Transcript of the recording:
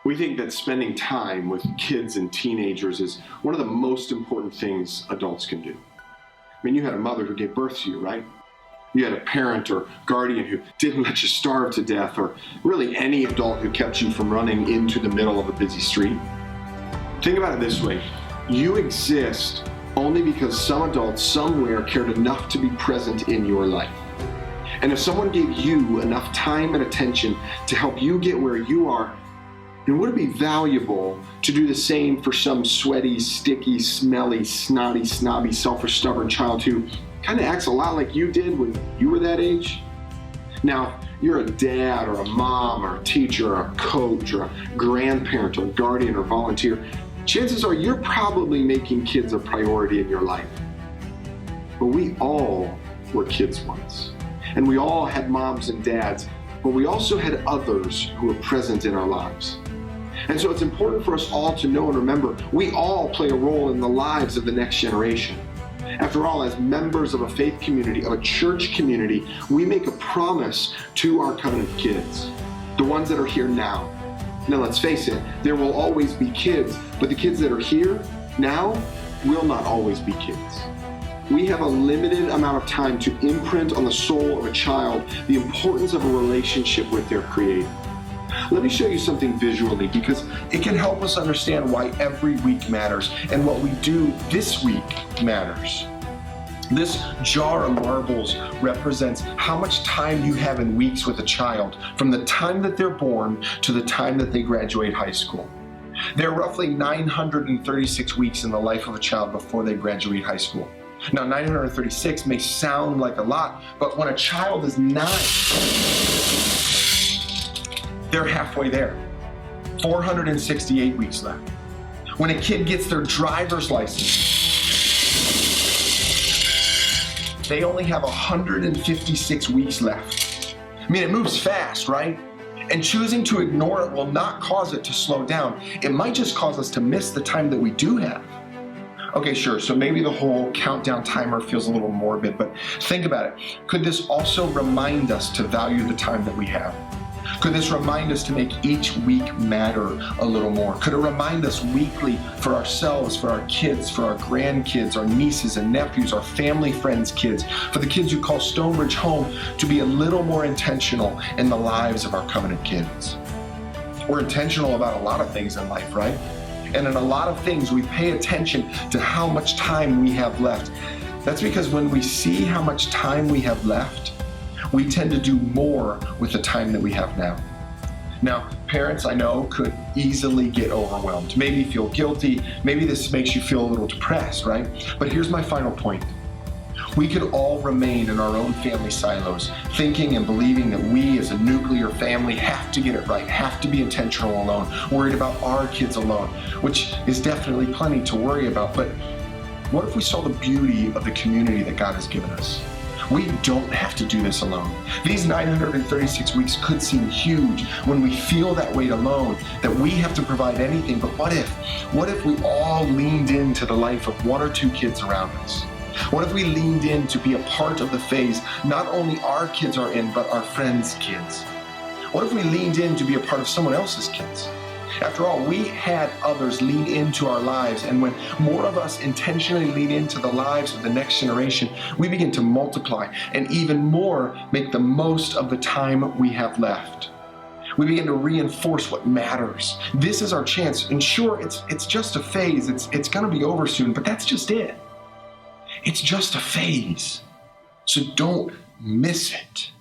We think that spending time with kids and teenagers is one of the most important things adults can do. I mean, you had a mother who gave birth to you, right? You had a parent or guardian who didn't let you starve to death, or really any adult who kept you from running into the middle of a busy street. Think about it this way. You exist only because some adult somewhere cared enough to be present in your life. And if someone gave you enough time and attention to help you get where you are, then would it be valuable to do the same for some sweaty, sticky, smelly, snotty, snobby, selfish, stubborn child who kind of acts a lot like you did when you were that age? Now, if you're a dad or a mom or a teacher or a coach or a grandparent or a guardian or volunteer, chances are you're probably making kids a priority in your life. But we all were kids once. And we all had moms and dads, but we also had others who were present in our lives. And so it's important for us all to know and remember, we all play a role in the lives of the next generation. After all, as members of a faith community, of a church community, we make a promise to our covenant kids, the ones that are here now. Now let's face it, there will always be kids, but the kids that are here now will not always be kids. We have a limited amount of time to imprint on the soul of a child the importance of a relationship with their Creator. Let me show you something visually, because it can help us understand why every week matters and what we do this week matters. This jar of marbles represents how much time you have in weeks with a child from the time that they're born to the time that they graduate high school. There are roughly 936 weeks in the life of a child before they graduate high school. Now, 936 may sound like a lot, but when a child is 9, they're halfway there. 468 weeks left. When a kid gets their driver's license, they only have 156 weeks left. I mean, it moves fast, right? And choosing to ignore it will not cause it to slow down. It might just cause us to miss the time that we do have. Okay, sure, so maybe the whole countdown timer feels a little morbid, but think about it. Could this also remind us to value the time that we have? Could this remind us to make each week matter a little more? Could it remind us weekly for ourselves, for our kids, for our grandkids, our nieces and nephews, our family friends' kids, for the kids who call Stonebridge home, to be a little more intentional in the lives of our covenant kids? We're intentional about a lot of things in life, right? And in a lot of things, we pay attention to how much time we have left. That's because when we see how much time we have left, we tend to do more with the time that we have now. Now, parents, I know, could easily get overwhelmed, maybe feel guilty, maybe this makes you feel a little depressed, right? But here's my final point. We could all remain in our own family silos, thinking and believing that we as a nuclear family have to get it right, have to be intentional alone, worried about our kids alone, which is definitely plenty to worry about. But what if we saw the beauty of the community that God has given us? We don't have to do this alone. These 936 weeks could seem huge when we feel that weight alone, that we have to provide anything. But what if? What if we all leaned into the life of one or two kids around us? What if we leaned in to be a part of the phase not only our kids are in, but our friends' kids? What if we leaned in to be a part of someone else's kids? After all, we had others lean into our lives, and when more of us intentionally lean into the lives of the next generation, we begin to multiply and even more make the most of the time we have left. We begin to reinforce what matters. This is our chance, and sure, it's just a phase. It's going to be over soon, but that's just it. It's just a phase, so don't miss it.